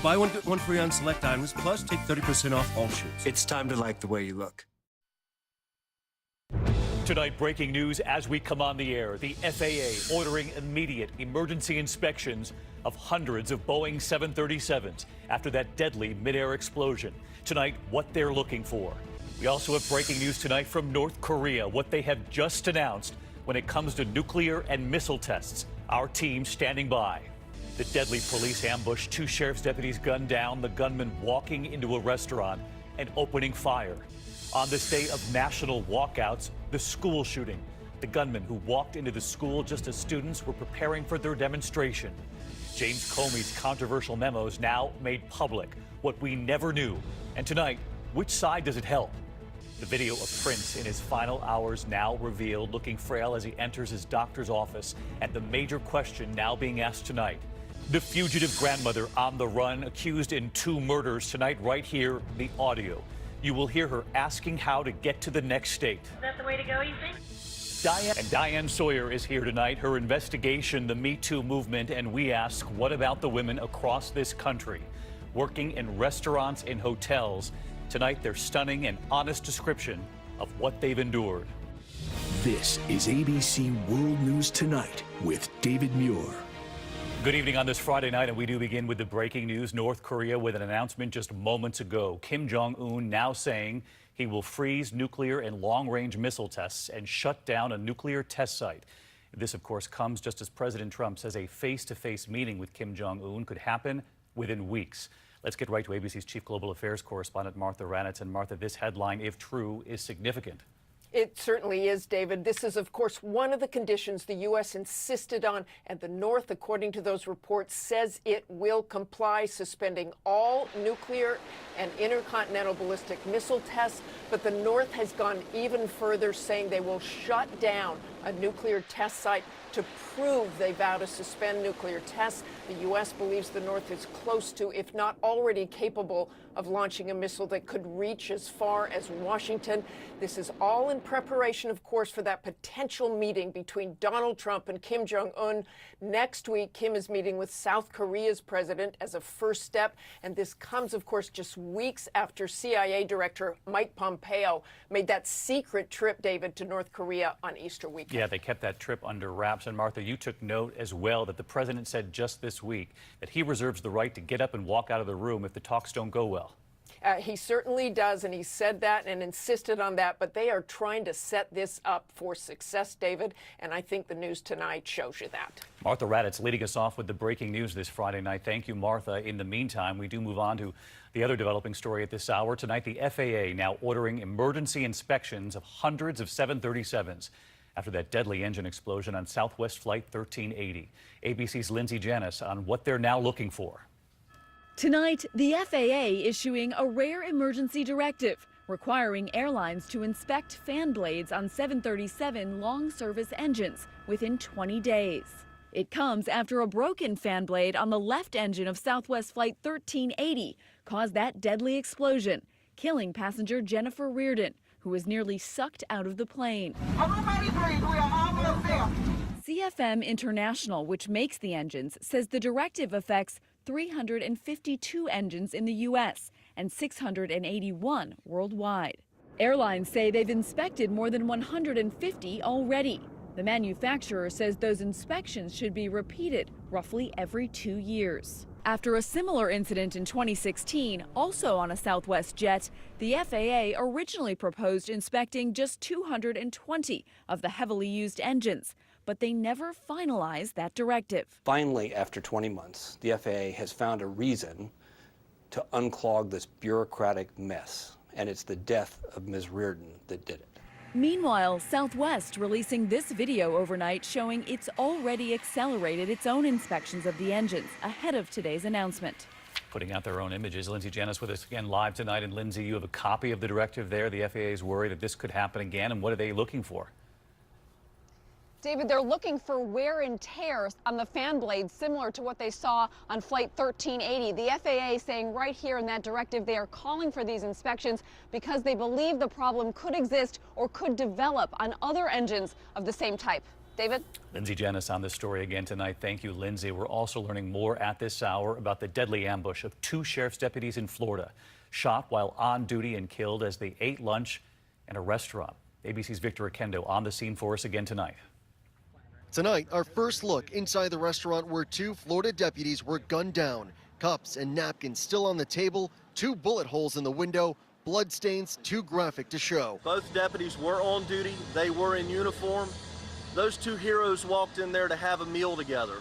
Buy one, get one free on select items, plus take 30% off all shoes. It's time to like the way you look. Tonight, breaking news as we come on the air. The FAA ordering immediate emergency inspections of hundreds of Boeing 737s after that deadly mid-air explosion. Tonight, what they're looking for. We also have breaking news tonight from North Korea, what they have just announced when it comes to nuclear and missile tests. Our team standing by. The deadly police ambush, 2 sheriff's deputies gunned down, the gunman walking into a restaurant and opening fire. On this day of national walkouts, the school shooting. The gunman who walked into the school just as students were preparing for their demonstration. James Comey's controversial memos now made public, what we never knew. And tonight, which side does it help? The video of Prince in his final hours now revealed, looking frail as he enters his doctor's office. And the major question now being asked tonight. The fugitive grandmother on the run, accused in 2 murders. Tonight, right here, the audio. You will hear her asking how to get to the next state. Is that the way to go, you think? Diane Sawyer is here tonight. Her investigation, the Me Too movement, and we ask, what about the women across this country working in restaurants and hotels? Tonight, their stunning and honest description of what they've endured. This is ABC World News Tonight with David Muir. Good evening on this Friday night, and we do begin with the breaking news. North Korea with an announcement just moments ago. Kim Jong-un now saying he will freeze nuclear and long-range missile tests and shut down a nuclear test site. This, of course, comes just as President Trump says a face-to-face meeting with Kim Jong-un could happen within weeks. Let's get right to ABC's chief global affairs correspondent, Martha Raddatz. And Martha, this headline, if true, is significant. It certainly is, David. This is, of course, one of the conditions the U.S. insisted on, and the North, according to those reports, says it will comply, suspending all nuclear and intercontinental ballistic missile tests. But the North has gone even further, saying they will shut down a nuclear test site to prove they vow to suspend nuclear tests. The U.S. believes the North is close to, if not already capable, of launching a missile that could reach as far as Washington. This is all in preparation, of course, for that potential meeting between Donald Trump and Kim Jong-un. Next week, Kim is meeting with South Korea's president as a first step. And this comes, of course, just weeks after CIA Director Mike Pompeo made that secret trip, David, to North Korea on Easter weekend. Yeah, they kept that trip under wraps. And Martha, you took note as well that the president said just this week that he reserves the right to get up and walk out of the room if the talks don't go well. He certainly does, and he said that and insisted on that, but they are trying to set this up for success, David, and I think the news tonight shows you that. Martha Raddatz leading us off with the breaking news this Friday night. Thank you, Martha. In the meantime, we do move on to the other developing story at this hour. Tonight, the FAA now ordering emergency inspections of hundreds of 737s after that deadly engine explosion on Southwest Flight 1380. ABC's Lindsay Janis on what they're now looking for. Tonight, the FAA issuing a rare emergency directive requiring airlines to inspect fan blades on 737 long-service engines within 20 days. It comes after a broken fan blade on the left engine of Southwest Flight 1380 caused that deadly explosion, killing passenger Jennifer Reardon, who was nearly sucked out of the plane. Everybody breathe, we are almost there. CFM International, which makes the engines, says the directive affects 352 engines in the U.S. and 681 worldwide. Airlines say they've inspected more than 150 already. The manufacturer says those inspections should be repeated roughly every 2 years. After a similar incident in 2016, also on a Southwest jet, the FAA originally proposed inspecting just 220 of the heavily used engines, but they never finalized that directive. Finally, after 20 months, the FAA has found a reason to unclog this bureaucratic mess, and it's the death of Ms. Reardon that did it. Meanwhile, Southwest releasing this video overnight showing it's already accelerated its own inspections of the engines ahead of today's announcement. Putting out their own images. Lindsay Janis with us again live tonight. And Lindsay, you have a copy of the directive there. The FAA is worried that this could happen again. And what are they looking for? David, they're looking for wear and tear on the fan blades, similar to what they saw on Flight 1380. The FAA saying right here in that directive they are calling for these inspections because they believe the problem could exist or could develop on other engines of the same type. David? Lindsay Janis on this story again tonight. Thank you, Lindsay. We're also learning more at this hour about the deadly ambush of 2 sheriff's deputies in Florida, shot while on duty and killed as they ate lunch in a restaurant. ABC's Victor Oquendo on the scene for us again tonight. Tonight, our first look inside the restaurant where 2 Florida deputies were gunned down. Cups and napkins still on the table, 2 bullet holes in the window, bloodstains too graphic to show. Both deputies were on duty. They were in uniform. Those 2 heroes walked in there to have a meal together,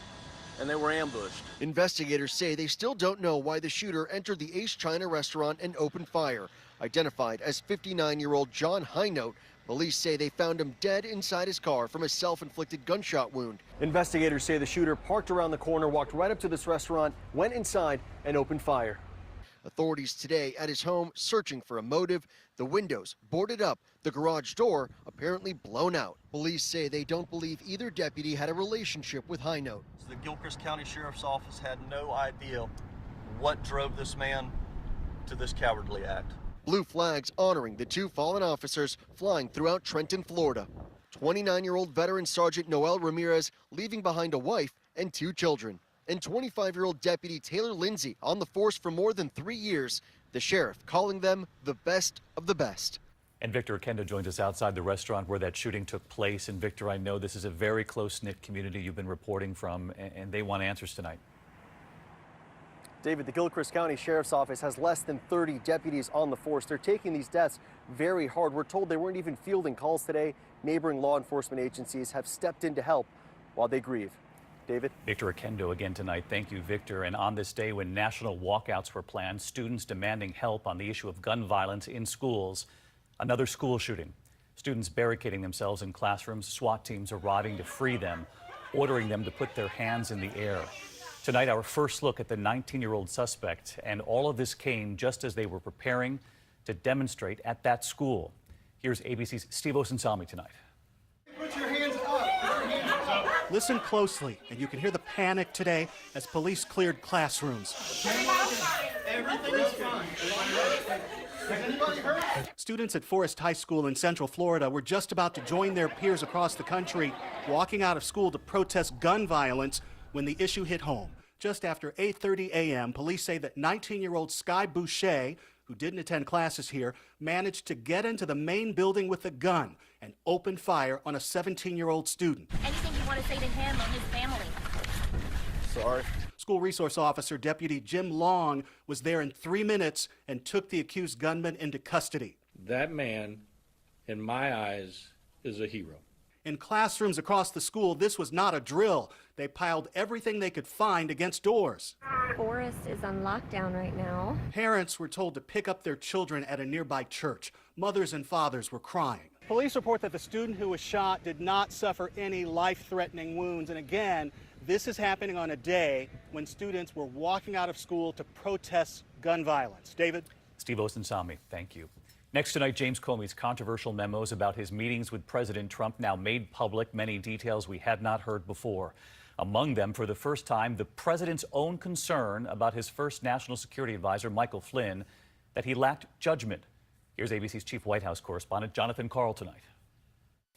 and they were ambushed. Investigators say they still don't know why the shooter entered the Ace China restaurant and opened fire. Identified as 59-year-old John Highnote, police say they found him dead inside his car from a self-inflicted gunshot wound. Investigators say the shooter parked around the corner, walked right up to this restaurant, went inside, and opened fire. Authorities today at his home searching for a motive. The windows boarded up, the garage door apparently blown out. Police say they don't believe either deputy had a relationship with Highnote. The Gilchrist County Sheriff's Office had no idea what drove this man to this cowardly act. Blue flags honoring the 2 fallen officers flying throughout Trenton, Florida. 29-year-old veteran Sergeant Noel Ramirez leaving behind a wife and 2 children. And 25-year-old Deputy Taylor Lindsay on the force for more than 3 years. The sheriff calling them the best of the best. And Victor Oquendo joins us outside the restaurant where that shooting took place. And Victor, I know this is a very close-knit community you've been reporting from, and they want answers tonight. David, the Gilchrist County Sheriff's Office has less than 30 deputies on the force. They're taking these deaths very hard. We're told they weren't even fielding calls today. Neighboring law enforcement agencies have stepped in to help while they grieve. David? Victor Oquendo again tonight. Thank you, Victor. And on this day when national walkouts were planned, students demanding help on the issue of gun violence in schools, another school shooting. Students barricading themselves in classrooms, SWAT teams arriving to free them, ordering them to put their hands in the air. Tonight, our first look at the 19-year-old suspect, and all of this came just as they were preparing to demonstrate at that school. Here's ABC's Steve Osunsami tonight. Put your hands up. Listen closely, and you can hear the panic today as police cleared classrooms. Everything is fine. Has anybody hurt? Students at Forest High School in Central Florida were just about to join their peers across the country, walking out of school to protest gun violence when the issue hit home. Just after 8:30 a.m., police say that 19-year-old Sky Boucher, who didn't attend classes here, managed to get into the main building with a gun and opened fire on a 17-year-old student. Anything you want to say to him or his family? Sorry. School resource officer Deputy Jim Long was there in 3 minutes and took the accused gunman into custody. That man, in my eyes, is a hero. In classrooms across the school, this was not a drill. They piled everything they could find against doors. Forest is on lockdown right now. Parents were told to pick up their children at a nearby church. Mothers and fathers were crying. Police report that the student who was shot did not suffer any life-threatening wounds. And again, this is happening on a day when students were walking out of school to protest gun violence. David? Steve Osunsami, thank you. Next tonight, James Comey's controversial memos about his meetings with President Trump now made public, many details we had not heard before. Among them, for the first time, the president's own concern about his first national security advisor, Michael Flynn, that he lacked judgment. Here's ABC's chief White House correspondent, Jonathan Karl, tonight.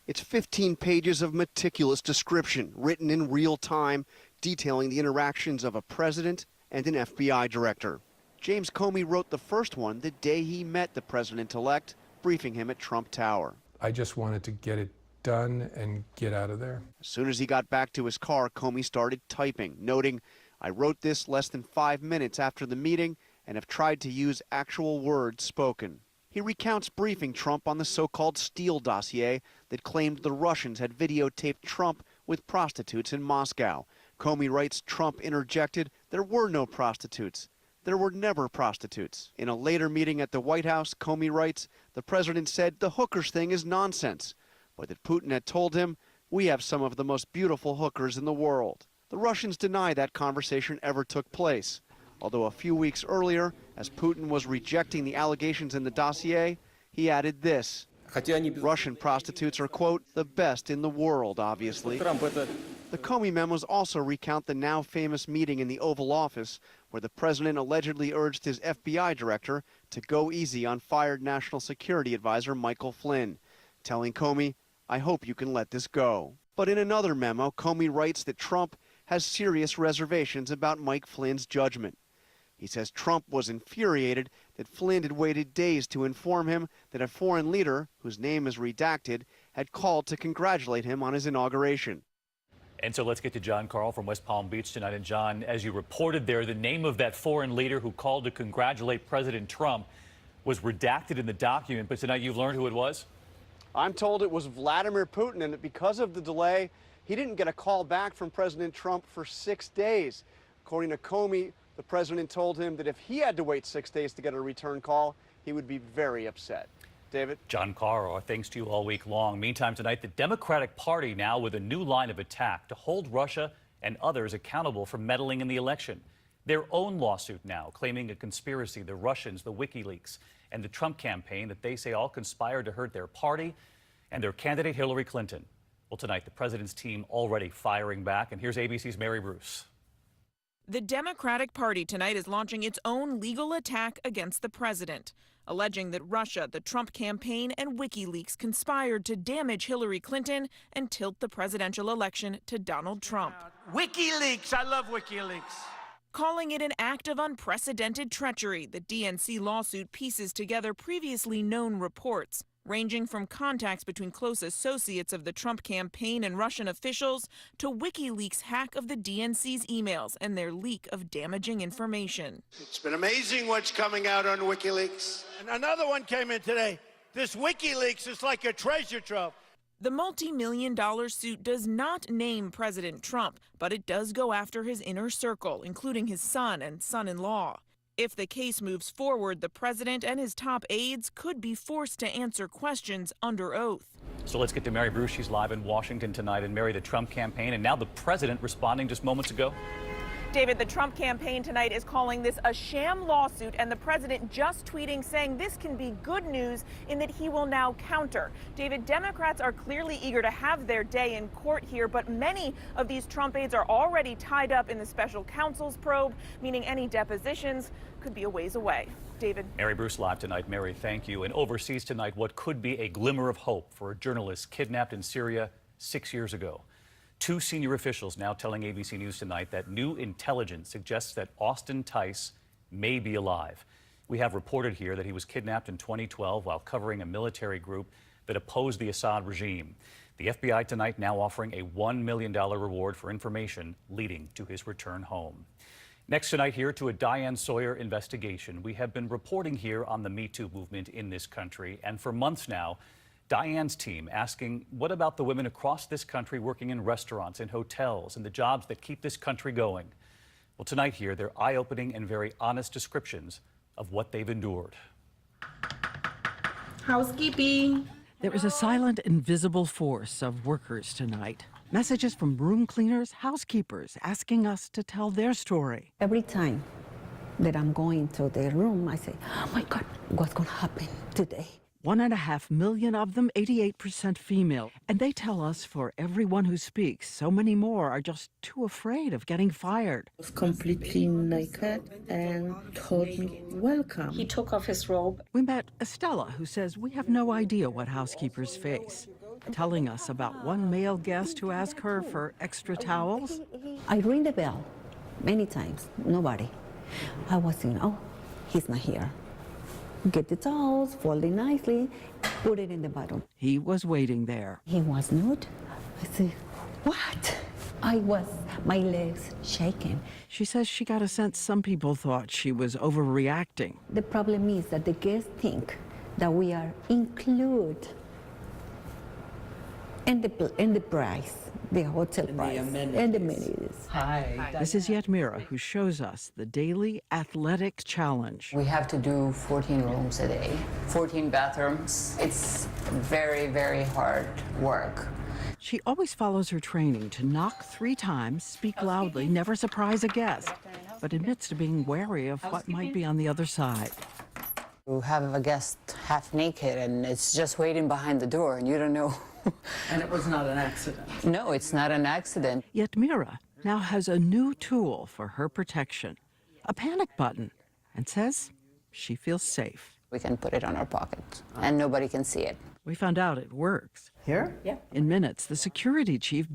It's 15 pages of meticulous description written in real time, detailing the interactions of a president and an FBI director. James Comey wrote the first one the day he met the president-elect, briefing him at Trump Tower. I just wanted to get it done and get out of there. As soon as he got back to his car, Comey started typing, noting, "I wrote this less than 5 minutes after the meeting and have tried to use actual words spoken." He recounts briefing Trump on the so-called Steele dossier that claimed the Russians had videotaped Trump with prostitutes in Moscow. Comey writes Trump interjected, "There were no prostitutes. There were never prostitutes." In a later meeting at the White House, Comey writes, the president said the hookers thing is nonsense, but that Putin had told him, "We have some of the most beautiful hookers in the world." The Russians deny that conversation ever took place, although a few weeks earlier, as Putin was rejecting the allegations in the dossier, he added this. Russian prostitutes are, quote, "the best in the world," obviously. The Comey memos also recount the now famous meeting in the Oval Office where the president allegedly urged his FBI director to go easy on fired National Security Advisor Michael Flynn, telling Comey, "I hope you can let this go." But in another memo, Comey writes that Trump has serious reservations about Mike Flynn's judgment. He says Trump was infuriated that Flynn had waited days to inform him that a foreign leader, whose name is redacted, had called to congratulate him on his inauguration. And so let's get to John Carl from West Palm Beach tonight. And John, as you reported there, the name of that foreign leader who called to congratulate President Trump was redacted in the document, but tonight you've learned who it was? I'm told it was Vladimir Putin, and that because of the delay, he didn't get a call back from President Trump for 6 days. According to Comey, the president told him that if he had to wait 6 days to get a return call, he would be very upset. David? John Carl, our thanks to you all week long. Meantime, tonight, the Democratic Party now with a new line of attack to hold Russia and others accountable for meddling in the election. Their own lawsuit now claiming a conspiracy, the Russians, the WikiLeaks, and the Trump campaign that they say all conspired to hurt their party and their candidate Hillary Clinton. Well, tonight, the president's team already firing back. And here's ABC's Mary Bruce. The Democratic Party tonight is launching its own legal attack against the president, alleging that Russia, the Trump campaign, and WikiLeaks conspired to damage Hillary Clinton and tilt the presidential election to Donald Trump. WikiLeaks, I love WikiLeaks. Calling it an act of unprecedented treachery, the DNC lawsuit pieces together previously known reports, ranging from contacts between close associates of the Trump campaign and Russian officials to WikiLeaks' hack of the DNC's emails and their leak of damaging information. It's been amazing what's coming out on WikiLeaks. And another one came in today. This WikiLeaks is like a treasure trove. The multi-million-dollar suit does not name President Trump, but it does go after his inner circle, including his son and son-in-law. If the case moves forward, the president and his top aides could be forced to answer questions under oath. So let's get to Mary Bruce. She's live in Washington tonight. And Mary, the Trump campaign, and now the president responding just moments ago. David, the Trump campaign tonight is calling this a sham lawsuit, and the president just tweeting saying this can be good news in that he will now counter. David, Democrats are clearly eager to have their day in court here, but many of these Trump aides are already tied up in the special counsel's probe, meaning any depositions could be a ways away. David. Mary Bruce live tonight. Mary, thank you. And overseas tonight, what could be a glimmer of hope for a journalist kidnapped in Syria 6 years ago. Two senior officials now telling ABC News tonight that new intelligence suggests that Austin Tice may be alive. We have reported here that he was kidnapped in 2012 while covering a military group that opposed the Assad regime. The FBI tonight now offering a $1 million reward for information leading to his return home. Next tonight here to a Diane Sawyer investigation. We have been reporting here on the Me Too movement in this country, and for months now, Diane's team asking, what about the women across this country working in restaurants and hotels and the jobs that keep this country going? Well, tonight here, they're eye-opening and very honest descriptions of what they've endured. Housekeeping. There is a silent, invisible force of workers tonight. Messages from room cleaners, housekeepers, asking us to tell their story. Every time that I'm going to the room, I say, oh my God, what's going to happen today? 1.5 million of them, 88% female. And they tell us for everyone who speaks, so many more are just too afraid of getting fired. He was completely naked and told me, welcome. He took off his robe. We met Estella, who says we have no idea what housekeepers face, telling us about one male guest who asked her for extra towels. I ring the bell many times, nobody. I was thinking, oh, he's not here. Get the towels, fold it nicely, put it in the bottle. He was waiting there. He was nude. I said, what? My legs shaking. She says she got a sense some people thought she was overreacting. The problem is that the guests think that we are included in the price, the hotel price, and the amenities. Hi. This is Yetmira, who shows us the daily athletic challenge. We have to do 14 rooms a day, 14 bathrooms. It's very, very hard work. She always follows her training to knock 3 times, speak loudly, never surprise a guest, but admits to being wary of what might be on the other side. You have a guest half naked and it's just waiting behind the door and you don't know. And it was not an accident. No, it's not an accident. Yet Mira now has a new tool for her protection, a panic button, and says she feels safe. We can put it on our pocket and nobody can see it. We found out it works. Here? Yeah. In minutes, the security chief